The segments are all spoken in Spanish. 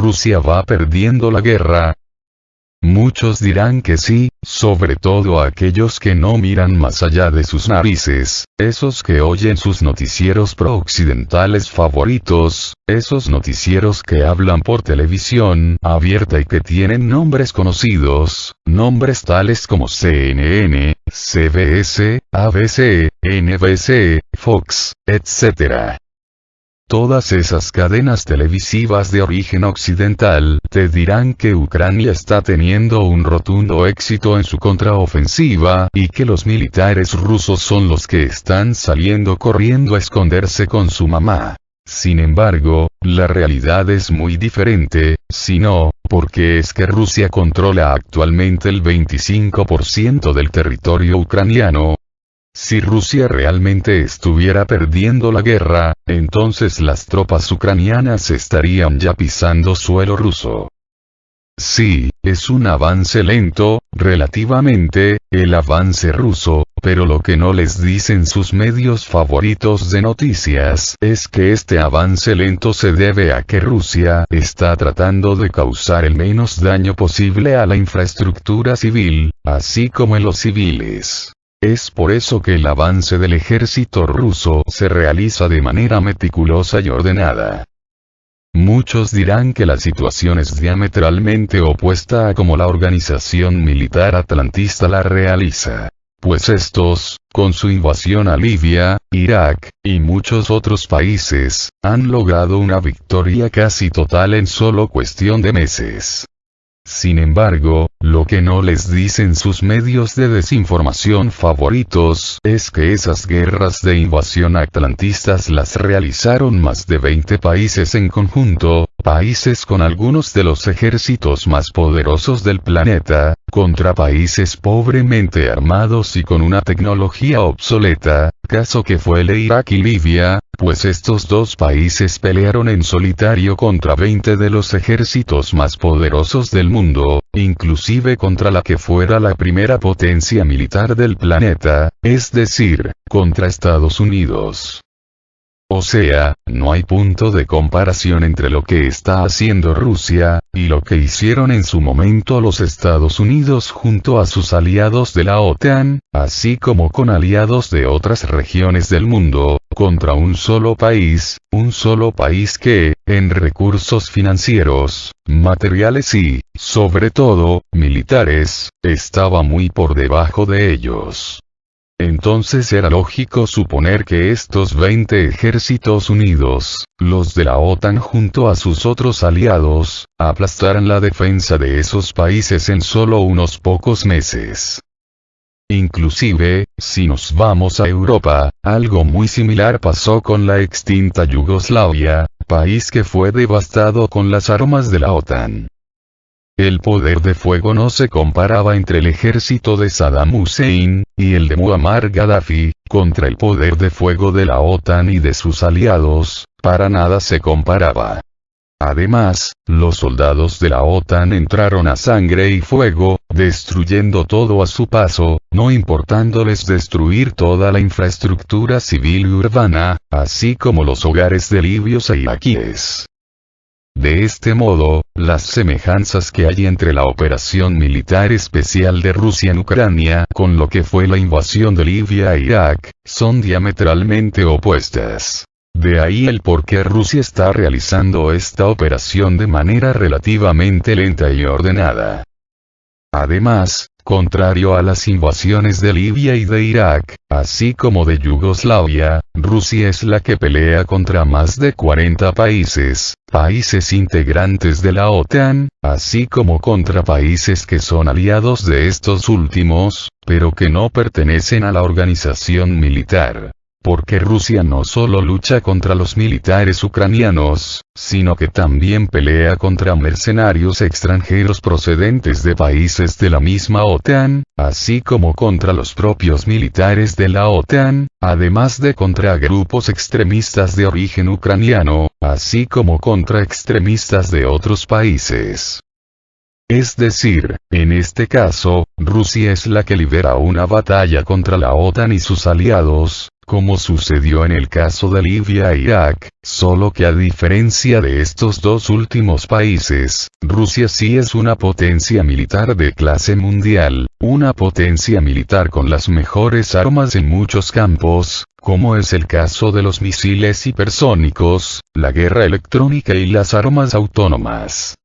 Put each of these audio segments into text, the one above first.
Rusia va perdiendo la guerra? Muchos dirán que sí, sobre todo aquellos que no miran más allá de sus narices, esos que oyen sus noticieros pro-occidentales favoritos, esos noticieros que hablan por televisión abierta y que tienen nombres conocidos, nombres tales como CNN, CBS, ABC, NBC, Fox, etc. Todas esas cadenas televisivas de origen occidental te dirán que Ucrania está teniendo un rotundo éxito en su contraofensiva y que los militares rusos son los que están saliendo corriendo a esconderse con su mamá. Sin embargo, la realidad es muy diferente, si no, porque es que Rusia controla actualmente el 25% del territorio ucraniano. Si Rusia realmente estuviera perdiendo la guerra, entonces las tropas ucranianas estarían ya pisando suelo ruso. Sí, es un avance lento, relativamente, el avance ruso, pero lo que no les dicen sus medios favoritos de noticias es que este avance lento se debe a que Rusia está tratando de causar el menos daño posible a la infraestructura civil, así como en los civiles. Es por eso que el avance del ejército ruso se realiza de manera meticulosa y ordenada. Muchos dirán que la situación es diametralmente opuesta a como la organización militar atlantista la realiza. Pues estos, con su invasión a Libia, Irak, y muchos otros países, han logrado una victoria casi total en solo cuestión de meses. Sin embargo, lo que no les dicen sus medios de desinformación favoritos es que esas guerras de invasión atlantistas las realizaron más de 20 países en conjunto, países con algunos de los ejércitos más poderosos del planeta, contra países pobremente armados y con una tecnología obsoleta, caso que fue el de Irak y Libia, pues estos dos países pelearon en solitario contra 20 de los ejércitos más poderosos del mundo, inclusive contra la que fuera la primera potencia militar del planeta, es decir, contra Estados Unidos. O sea, no hay punto de comparación entre lo que está haciendo Rusia, y lo que hicieron en su momento los Estados Unidos junto a sus aliados de la OTAN, así como con aliados de otras regiones del mundo, contra un solo país que, en recursos financieros, materiales y, sobre todo, militares, estaba muy por debajo de ellos. Entonces era lógico suponer que estos 20 ejércitos unidos, los de la OTAN junto a sus otros aliados, aplastaran la defensa de esos países en solo unos pocos meses. Inclusive, si nos vamos a Europa, algo muy similar pasó con la extinta Yugoslavia, país que fue devastado con las armas de la OTAN. El poder de fuego no se comparaba entre el ejército de Saddam Hussein y el de Muammar Gaddafi, contra el poder de fuego de la OTAN y de sus aliados, para nada se comparaba. Además, los soldados de la OTAN entraron a sangre y fuego, destruyendo todo a su paso, no importándoles destruir toda la infraestructura civil y urbana, así como los hogares de libios e iraquíes. De este modo, las semejanzas que hay entre la operación militar especial de Rusia en Ucrania con lo que fue la invasión de Libia e Irak, son diametralmente opuestas. De ahí el por qué Rusia está realizando esta operación de manera relativamente lenta y ordenada. Además, contrario a las invasiones de Libia y de Irak, así como de Yugoslavia, Rusia es la que pelea contra más de 40 países integrantes de la OTAN, así como contra países que son aliados de estos últimos, pero que no pertenecen a la organización militar. Porque Rusia no solo lucha contra los militares ucranianos, sino que también pelea contra mercenarios extranjeros procedentes de países de la misma OTAN, así como contra los propios militares de la OTAN, además de contra grupos extremistas de origen ucraniano, así como contra extremistas de otros países. Es decir, en este caso, Rusia es la que libera una batalla contra la OTAN y sus aliados, como sucedió en el caso de Libia e Irak, solo que a diferencia de estos dos últimos países, Rusia sí es una potencia militar de clase mundial, una potencia militar con las mejores armas en muchos campos, como es el caso de los misiles hipersónicos, la guerra electrónica y las armas autónomas.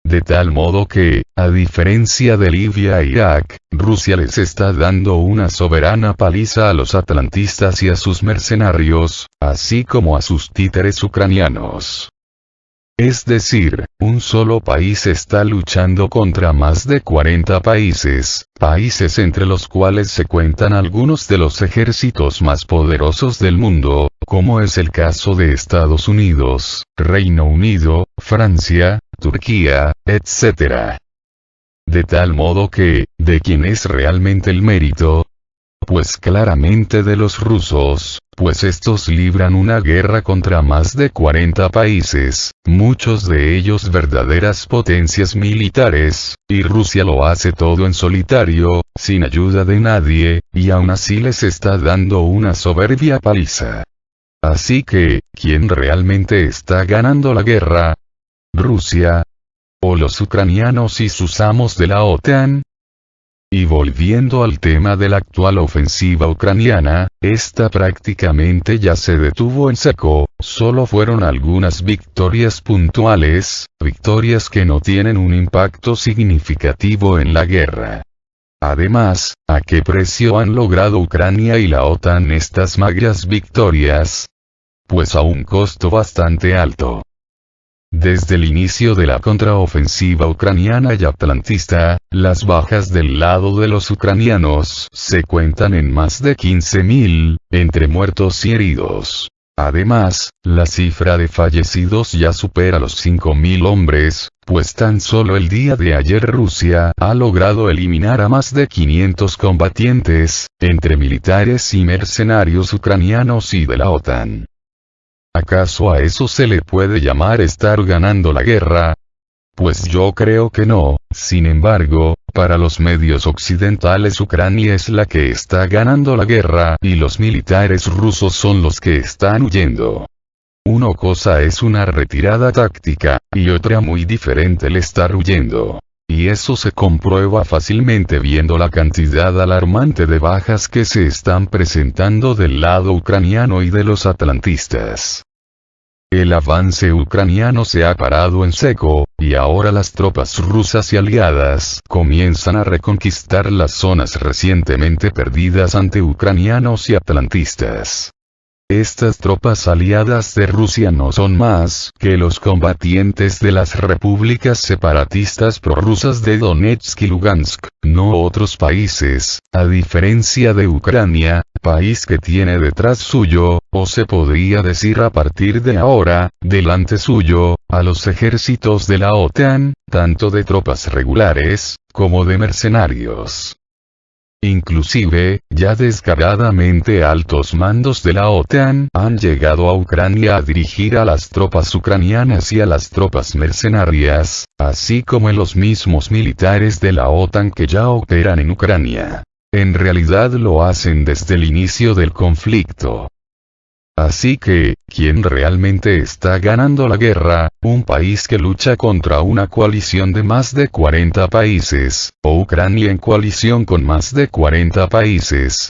De tal modo que, a diferencia de Libia e Irak, Rusia les está dando una soberana paliza a los atlantistas y a sus mercenarios, así como a sus títeres ucranianos. Es decir, un solo país está luchando contra más de 40 países, países entre los cuales se cuentan algunos de los ejércitos más poderosos del mundo, como es el caso de Estados Unidos, Reino Unido, Francia, Turquía, etc. De tal modo que, ¿de quién es realmente el mérito? Pues claramente de los rusos, pues estos libran una guerra contra más de 40 países, muchos de ellos verdaderas potencias militares, y Rusia lo hace todo en solitario, sin ayuda de nadie, y aún así les está dando una soberbia paliza. Así que, ¿quién realmente está ganando la guerra? ¿Rusia? ¿O los ucranianos y sus amos de la OTAN? Y volviendo al tema de la actual ofensiva ucraniana, esta prácticamente ya se detuvo en seco, solo fueron algunas victorias puntuales, victorias que no tienen un impacto significativo en la guerra. Además, ¿a qué precio han logrado Ucrania y la OTAN estas magras victorias? Pues a un costo bastante alto. Desde el inicio de la contraofensiva ucraniana y atlantista, las bajas del lado de los ucranianos se cuentan en más de 15.000, entre muertos y heridos. Además, la cifra de fallecidos ya supera los 5.000 hombres, pues tan solo el día de ayer Rusia ha logrado eliminar a más de 500 combatientes, entre militares y mercenarios ucranianos y de la OTAN. ¿Acaso a eso se le puede llamar estar ganando la guerra? Pues yo creo que no. Sin embargo, para los medios occidentales Ucrania es la que está ganando la guerra y los militares rusos son los que están huyendo. Una cosa es una retirada táctica, y otra muy diferente el estar huyendo. Y eso se comprueba fácilmente viendo la cantidad alarmante de bajas que se están presentando del lado ucraniano y de los atlantistas. El avance ucraniano se ha parado en seco, y ahora las tropas rusas y aliadas comienzan a reconquistar las zonas recientemente perdidas ante ucranianos y atlantistas. Estas tropas aliadas de Rusia no son más que los combatientes de las repúblicas separatistas prorrusas de Donetsk y Lugansk, no otros países, a diferencia de Ucrania, país que tiene detrás suyo, o se podría decir a partir de ahora, delante suyo, a los ejércitos de la OTAN, tanto de tropas regulares, como de mercenarios. Inclusive, ya descaradamente altos mandos de la OTAN han llegado a Ucrania a dirigir a las tropas ucranianas y a las tropas mercenarias, así como los mismos militares de la OTAN que ya operan en Ucrania. En realidad lo hacen desde el inicio del conflicto. Así que, ¿quién realmente está ganando la guerra? ¿Un país que lucha contra una coalición de más de 40 países, o Ucrania en coalición con más de 40 países?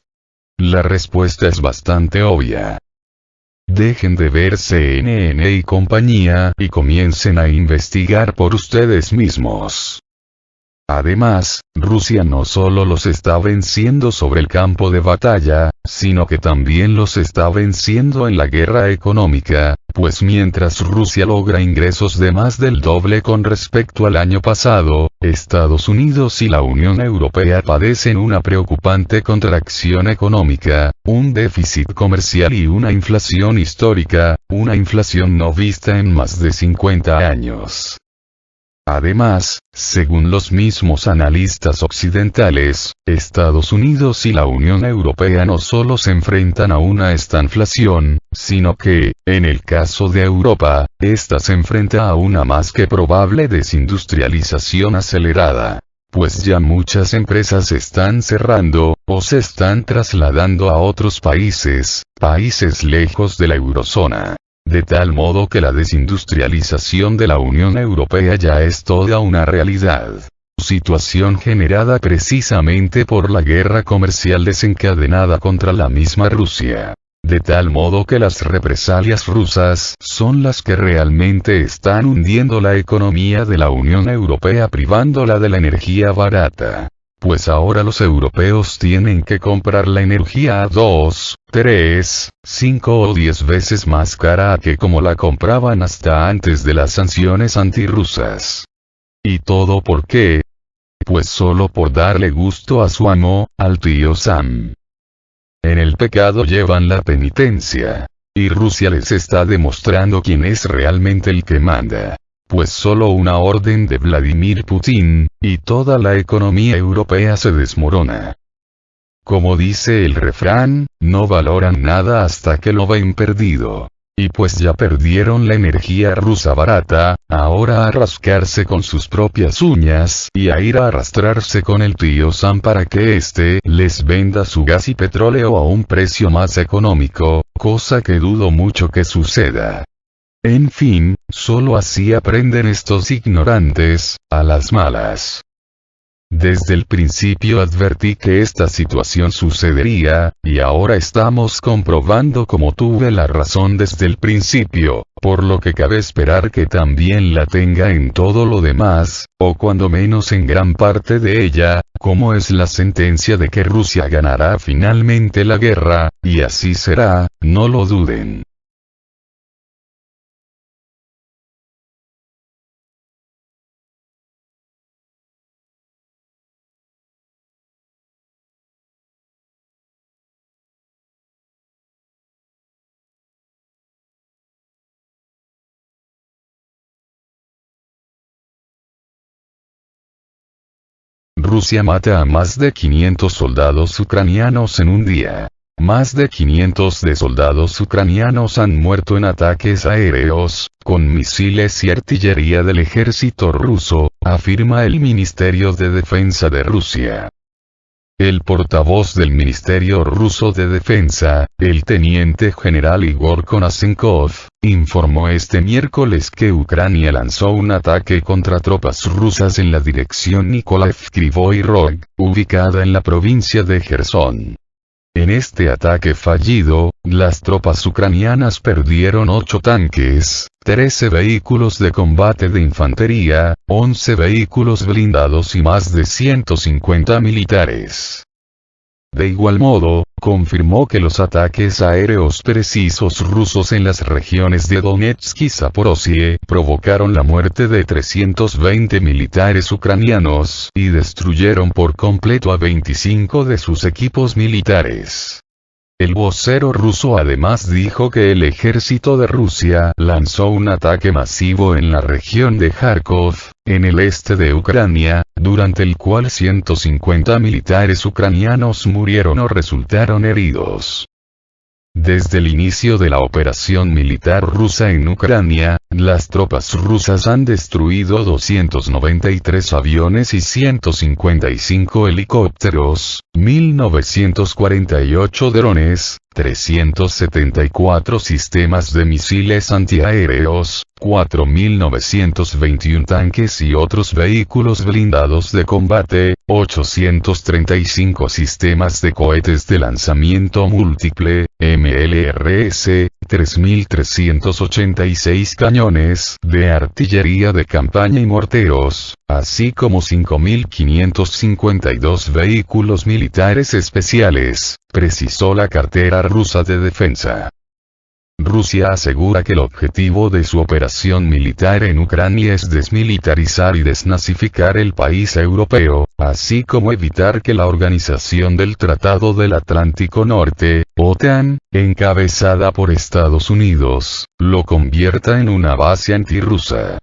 La respuesta es bastante obvia. Dejen de ver CNN y compañía y comiencen a investigar por ustedes mismos. Además, Rusia no solo los está venciendo sobre el campo de batalla, sino que también los está venciendo en la guerra económica, pues mientras Rusia logra ingresos de más del doble con respecto al año pasado, Estados Unidos y la Unión Europea padecen una preocupante contracción económica, un déficit comercial y una inflación histórica, una inflación no vista en más de 50 años. Además, según los mismos analistas occidentales, Estados Unidos y la Unión Europea no solo se enfrentan a una estanflación, sino que, en el caso de Europa, esta se enfrenta a una más que probable desindustrialización acelerada. Pues ya muchas empresas están cerrando, o se están trasladando a otros países lejos de la eurozona. De tal modo que la desindustrialización de la Unión Europea ya es toda una realidad. Situación generada precisamente por la guerra comercial desencadenada contra la misma Rusia. De tal modo que las represalias rusas son las que realmente están hundiendo la economía de la Unión Europea, privándola de la energía barata. Pues ahora los europeos tienen que comprar la energía a 2, 3, 5 o 10 veces más cara que como la compraban hasta antes de las sanciones antirrusas. ¿Y todo por qué? Pues solo por darle gusto a su amo, al tío Sam. En el pecado llevan la penitencia. Y Rusia les está demostrando quién es realmente el que manda. Pues solo una orden de Vladimir Putin, y toda la economía europea se desmorona. Como dice el refrán, no valoran nada hasta que lo ven perdido. Y pues ya perdieron la energía rusa barata, ahora a rascarse con sus propias uñas y a ir a arrastrarse con el tío Sam para que éste les venda su gas y petróleo a un precio más económico, cosa que dudo mucho que suceda. En fin, solo así aprenden estos ignorantes, a las malas. Desde el principio advertí que esta situación sucedería, y ahora estamos comprobando cómo tuve la razón desde el principio, por lo que cabe esperar que también la tenga en todo lo demás, o cuando menos en gran parte de ella, como es la sentencia de que Rusia ganará finalmente la guerra, y así será, no lo duden. Rusia mata a más de 500 soldados ucranianos en un día. Más de 500 de soldados ucranianos han muerto en ataques aéreos, con misiles y artillería del ejército ruso, afirma el Ministerio de Defensa de Rusia. El portavoz del Ministerio Ruso de Defensa, el teniente general Igor Konasenkov, informó este miércoles que Ucrania lanzó un ataque contra tropas rusas en la dirección Nikolaev-Kryvyi Rog, ubicada en la provincia de Jersón. En este ataque fallido, las tropas ucranianas perdieron 8 tanques, 13 vehículos de combate de infantería, 11 vehículos blindados y más de 150 militares. De igual modo, confirmó que los ataques aéreos precisos rusos en las regiones de Donetsk y Zaporozhye provocaron la muerte de 320 militares ucranianos y destruyeron por completo a 25 de sus equipos militares. El vocero ruso además dijo que el ejército de Rusia lanzó un ataque masivo en la región de Kharkov, en el este de Ucrania, durante el cual 150 militares ucranianos murieron o resultaron heridos. Desde el inicio de la operación militar rusa en Ucrania, las tropas rusas han destruido 293 aviones y 155 helicópteros, 1948 drones, 374 sistemas de misiles antiaéreos, 4.921 tanques y otros vehículos blindados de combate, 835 sistemas de cohetes de lanzamiento múltiple, MLRS, 3.386 cañones de artillería de campaña y morteros, así como 5.552 vehículos militares especiales, precisó la cartera rusa de defensa. Rusia asegura que el objetivo de su operación militar en Ucrania es desmilitarizar y desnazificar el país europeo, así como evitar que la Organización del Tratado del Atlántico Norte, OTAN, encabezada por Estados Unidos, lo convierta en una base antirrusa.